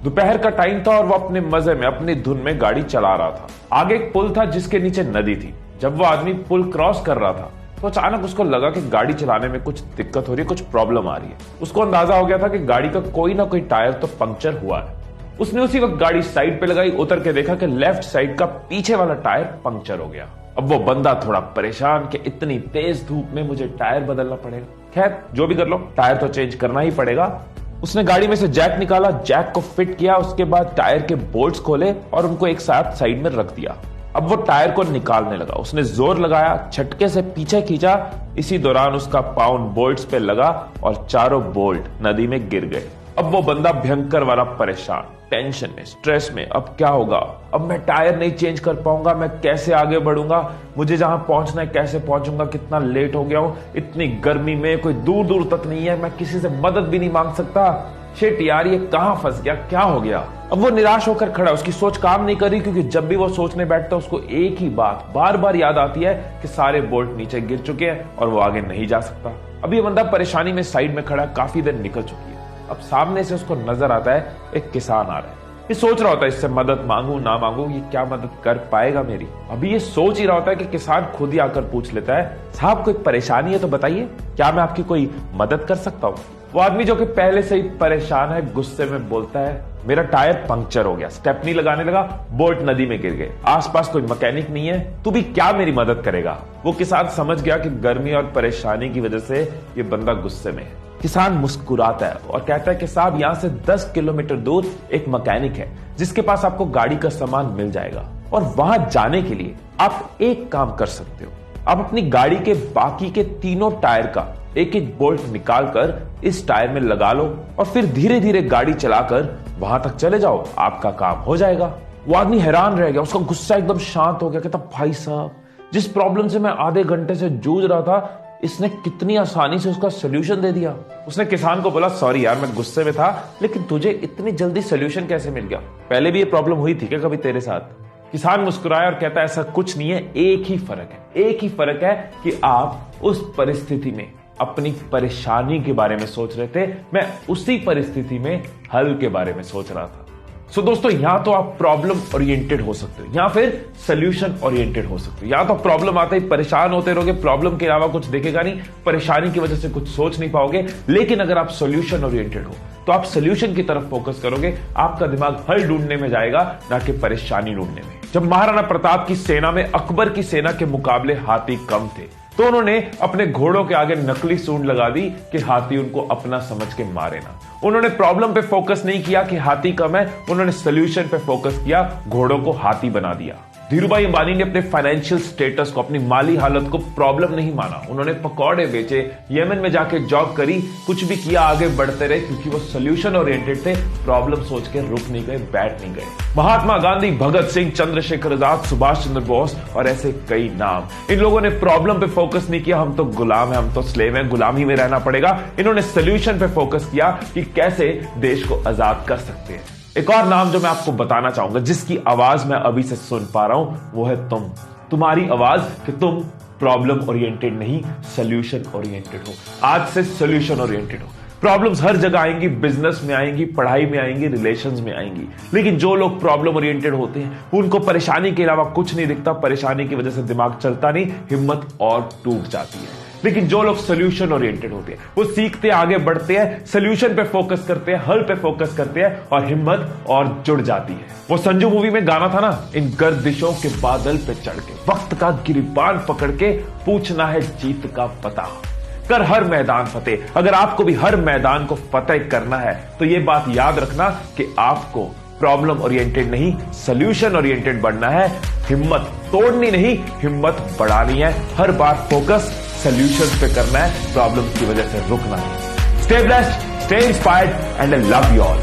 दोपहर का टाइम था और वो अपने मजे में अपनी धुन में गाड़ी चला रहा था। आगे एक पुल था जिसके नीचे नदी थी। जब वो आदमी पुल क्रॉस कर रहा था तो अचानक उसको लगा कि गाड़ी चलाने में कुछ दिक्कत हो रही है, कुछ प्रॉब्लम आ रही है। उसको अंदाजा हो गया था कि गाड़ी का कोई ना कोई टायर तो पंक्चर हुआ है। उसने उसी वक्त गाड़ी साइड पे लगाई, उतर के देखा कि लेफ्ट साइड का पीछे वाला टायर पंक्चर हो गया। अब वो बंदा थोड़ा परेशान कि इतनी तेज धूप में मुझे टायर बदलना पड़ेगा। खैर जो भी कर लो, टायर तो चेंज करना ही पड़ेगा। उसने गाड़ी में से जैक निकाला, जैक को फिट किया, उसके बाद टायर के बोल्ट्स खोले और उनको एक साथ साइड में रख दिया। अब वो टायर को निकालने लगा। उसने जोर लगाया, झटके से पीछे खींचा। इसी दौरान उसका पाँव बोल्ट्स पे लगा और चारों बोल्ट नदी में गिर गए। अब वो बंदा भयंकर वाला परेशान, टेंशन में, स्ट्रेस में। अब क्या होगा? अब मैं टायर नहीं चेंज कर पाऊंगा, मैं कैसे आगे बढ़ूंगा, मुझे जहां पहुंचना है कैसे पहुंचूंगा, कितना लेट हो गया हूं, इतनी गर्मी में कोई दूर दूर तक नहीं है, मैं किसी से मदद भी नहीं मांग सकता। शिट यार, ये कहां फंस गया, क्या हो गया? अब वो निराश होकर खड़ा, उसकी सोच काम नहीं कर रही, क्योंकि जब भी वो सोचने बैठता है उसको एक ही बात बार बार याद आती है कि सारे बोल्ट नीचे गिर चुके हैं और वो आगे नहीं जा सकता। अब ये बंदा परेशानी में साइड में खड़ा, काफी देर निकल चुकी है। अब सामने से उसको नजर आता है एक किसान आ रहा है। ये सोच रहा होता है इससे मदद मांगू ना मांगू, ये क्या मदद कर पाएगा मेरी। अभी ये सोच ही रहा होता है कि किसान खुद ही आकर पूछ लेता है, साहब कोई परेशानी है तो बताइए, क्या मैं आपकी कोई मदद कर सकता हूँ? वो आदमी जो कि पहले से ही परेशान है, गुस्से में बोलता है, मेरा टायर पंक्चर हो गया, स्टेपनी लगाने लगा, बोल्ट नदी में गिर गए, आसपास कोई मैकेनिक नहीं है, तू भी क्या मेरी मदद करेगा? वो किसान समझ गया कि गर्मी और परेशानी की वजह से ये बंदा गुस्से में है। किसान मुस्कुराता है और कहता है कि साहब यहाँ से 10 किलोमीटर दूर एक मैकेनिक है जिसके पास आपको गाड़ी का सामान मिल जाएगा, और वहां जाने के लिए आप एक काम कर सकते हो, आप अपनी गाड़ी के बाकी के तीनों टायर का एक एक बोल्ट निकालकर इस टायर में लगा लो और फिर धीरे धीरे गाड़ी चलाकर वहां तक चले जाओ, आपका काम हो जाएगा। वो आदमी हैरान रह गया, उसका गुस्सा एकदम शांत हो गया। कहता, भाई साहब, जिस प्रॉब्लम से मैं आधे घंटे से जूझ रहा था, इसने कितनी आसानी से उसका सोल्यूशन दे दिया। उसने किसान को बोला, सॉरी यार, मैं गुस्से में था, लेकिन तुझे इतनी जल्दी सोल्यूशन कैसे मिल गया? पहले भी ये प्रॉब्लम हुई थी क्या कभी तेरे साथ? किसान मुस्कुराया और कहता है, ऐसा कुछ नहीं है, एक ही फर्क है, एक ही फर्क है कि आप उस परिस्थिति में अपनी परेशानी के बारे में सोच रहे थे, मैं उसी परिस्थिति में हल के बारे में सोच रहा था। सो दोस्तों, यहां तो आप प्रॉब्लम ओरिएंटेड हो सकते हो या फिर सोल्यूशन ओरिएंटेड हो सकते हो। या तो प्रॉब्लम आते ही परेशान होते रहोगे, प्रॉब्लम के अलावा कुछ देखेगा नहीं, परेशानी की वजह से कुछ सोच नहीं पाओगे। लेकिन अगर आप सोल्यूशन ओरिएंटेड हो तो आप सोल्यूशन की तरफ फोकस करोगे, आपका दिमाग हल ढूंढने में जाएगा, ना कि परेशानी ढूंढने में। जब महाराणा प्रताप की सेना में अकबर की सेना के मुकाबले हाथी कम थे तो उन्होंने अपने घोड़ों के आगे नकली सूंड लगा दी कि हाथी उनको अपना समझ के मारे ना। उन्होंने प्रॉब्लम पे फोकस नहीं किया कि हाथी कम है, उन्होंने सोल्यूशन पे फोकस किया, घोड़ों को हाथी बना दिया। धीरूभाई अंबानी ने अपने फाइनेंशियल स्टेटस को, अपनी माली हालत को प्रॉब्लम नहीं माना। उन्होंने पकौड़े बेचे, यमन में जाके जॉब करी, कुछ भी किया, आगे बढ़ते रहे, क्योंकि वो सोल्यूशन ओरिएंटेड थे, प्रॉब्लम सोच के रुक नहीं गए, बैठ नहीं गए। महात्मा गांधी, भगत सिंह, चंद्रशेखर आजाद, सुभाष चंद्र बोस और ऐसे कई नाम, इन लोगों ने प्रॉब्लम पे फोकस नहीं किया, हम तो गुलाम हैं, हम तो स्लेव हैं, गुलामी में रहना पड़ेगा। इन्होंने सोल्यूशन पे फोकस किया कि कैसे देश को आजाद कर सकते हैं। एक और नाम जो मैं आपको बताना चाहूंगा, जिसकी आवाज मैं अभी से सुन पा रहा हूं, वो है तुम। तुम्हारी आवाज कि तुम प्रॉब्लम ओरिएंटेड नहीं, सोल्यूशन ओरिएंटेड हो। आज से सोल्यूशन ओरिएंटेड हो। प्रॉब्लम्स हर जगह आएंगी, बिजनेस में आएंगी, पढ़ाई में आएंगी, रिलेशंस में आएंगी, लेकिन जो लोग प्रॉब्लम ओरिएंटेड होते हैं उनको परेशानी के अलावा कुछ नहीं दिखता, परेशानी की वजह से दिमाग चलता नहीं, हिम्मत और टूट जाती है। लेकिन जो लोग सोल्यूशन ओरिएंटेड होते हैं वो सीखते हैं, आगे बढ़ते हैं, सोल्यूशन पे फोकस करते हैं, हल पे फोकस करते हैं और हिम्मत और जुड़ जाती है। वो संजू मूवी में गाना था ना, इन गर्दिशों के बादल पे चढ़ के, वक्त का गिरिबान पकड़ के, पूछना है जीत का पता, कर हर मैदान फतेह। अगर आपको भी हर मैदान को फतेह करना है तो ये बात याद रखना कि आपको प्रॉब्लम ओरिएंटेड नहीं, सोल्यूशन ओरिएंटेड बनना है। हिम्मत तोड़नी नहीं, हिम्मत बढ़ानी है। हर बार फोकस सोल्यूशंस पे करना है, प्रॉब्लम्स की वजह से रुकना है। Stay blessed, stay inspired and I love you all.